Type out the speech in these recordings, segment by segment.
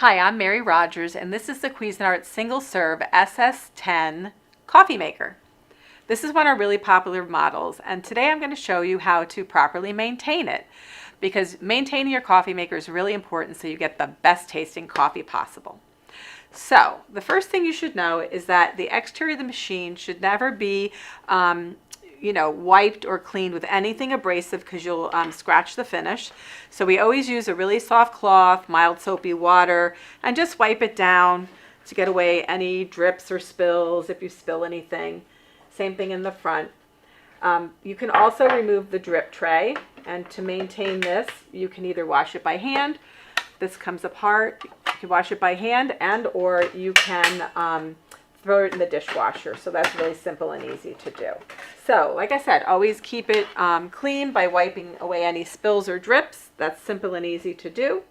Hi, I'm Mary Rogers, and this is the Cuisinart Single Serve SS10 Coffee Maker. This is one of our really popular models, and today I'm going to show you how to properly maintain it, because maintaining your coffee maker is really important so you get the best tasting coffee possible. So, the first thing you should know is that the exterior of the machine should never be wiped or cleaned with anything abrasive because you'll scratch the finish. So we always use a really soft cloth, mild soapy water, and just wipe it down to get away any drips or spills if you spill anything. Same thing in the front. You can also remove the drip tray, and to maintain this, you can either wash it by hand. This comes apart. You can wash it by hand, and or you can throw it in the dishwasher. So that's really simple and easy to do. So like I said, always keep it clean by wiping away any spills or drips. That's simple and easy to do.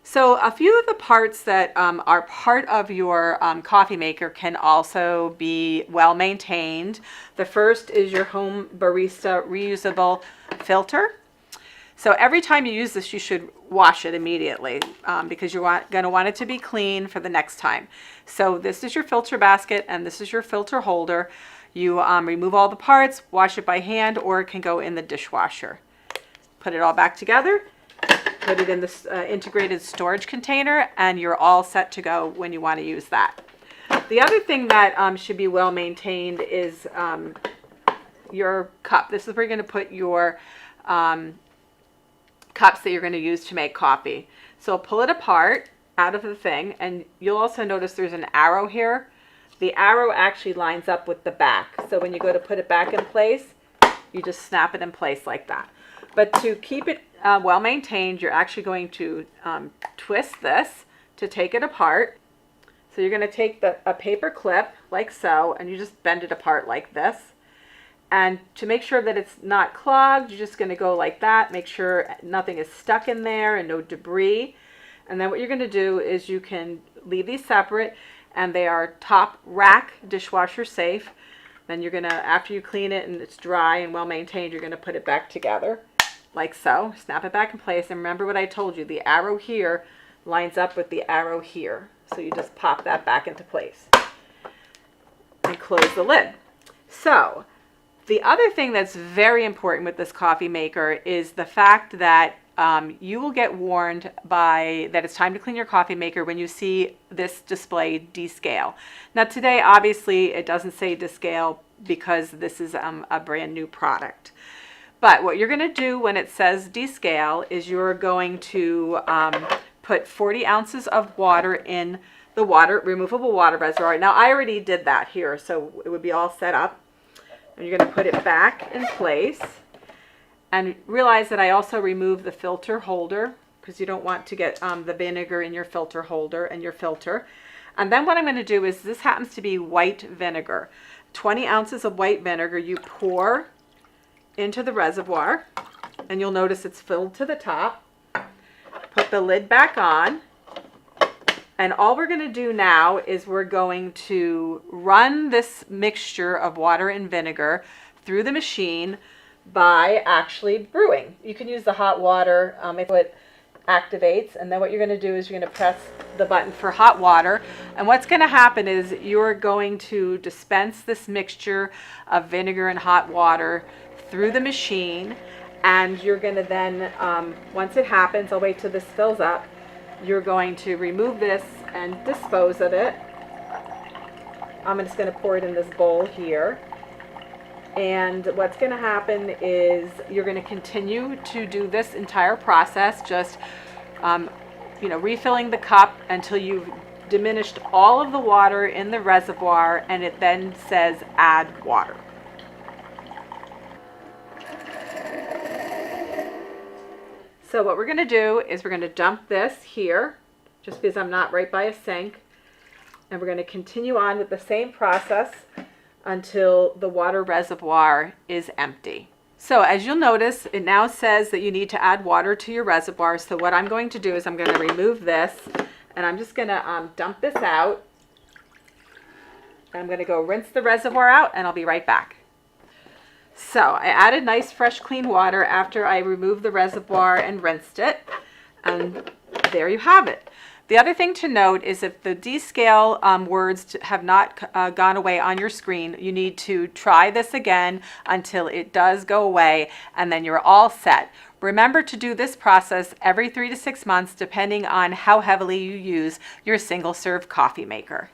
So a few of the parts that are part of your coffee maker can also be well maintained. The first is your home barista reusable filter. So every time you use this, you should wash it immediately because you're going to want it to be clean for the next time. So this is your filter basket and this is your filter holder. You remove all the parts, wash it by hand, or it can go in the dishwasher. Put it all back together, put it in this integrated storage container, and you're all set to go when you want to use that. The other thing that should be well maintained is your cup. This is where you're going to put your cups that you're going to use to make coffee. So pull it apart out of the thing, and you'll also notice there's an arrow here. The arrow actually lines up with the back. So when you go to put it back in place, you just snap it in place like that. But to keep it well maintained, you're actually going to twist this to take it apart. So you're going to take a paper clip like so, and you just bend it apart like this. And to make sure that it's not clogged, you're just going to go like that. Make sure nothing is stuck in there and no debris. And then what you're going to do is you can leave these separate, and they are top rack dishwasher safe. Then you're going to, after you clean it and it's dry and well maintained, you're going to put it back together like so. Snap it back in place. And remember what I told you, the arrow here lines up with the arrow here. So you just pop that back into place and close the lid. So the other thing that's very important with this coffee maker is the fact that you will get warned that it's time to clean your coffee maker when you see this display descale. Now today, obviously, it doesn't say descale because this is a brand new product. But what you're going to do when it says descale is you're going to put 40 ounces of water in the removable water reservoir. Now I already did that here, so it would be all set up. And you're going to put it back in place. And realize that I also removed the filter holder because you don't want to get the vinegar in your filter holder and your filter. And then what I'm going to do is, this happens to be white vinegar. 20 ounces of white vinegar you pour into the reservoir, and you'll notice it's filled to the top. Put the lid back on. And all we're going to do now is we're going to run this mixture of water and vinegar through the machine by actually brewing. You can use the hot water if it activates, and then what you're going to do is you're going to press the button for hot water, and what's going to happen is you're going to dispense this mixture of vinegar and hot water through the machine, and you're going to then, once it happens, I'll wait till this fills up, you're going to remove this and dispose of it. I'm just going to pour it in this bowl here. And what's going to happen is you're going to continue to do this entire process, just refilling the cup until you've diminished all of the water in the reservoir, and it then says add water. So what we're going to do is we're going to dump this here, just because I'm not right by a sink, and we're going to continue on with the same process until the water reservoir is empty. So as you'll notice, it now says that you need to add water to your reservoir. So what I'm going to do is I'm going to remove this, and I'm just going to dump this out. I'm going to go rinse the reservoir out, and I'll be right back. So I added nice fresh clean water after I removed the reservoir and rinsed it. And there you have it. The other thing to note is if the descale words have not gone away on your screen, you need to try this again until it does go away, and then you're all set. Remember to do this process every 3 to 6 months, depending on how heavily you use your single serve coffee maker.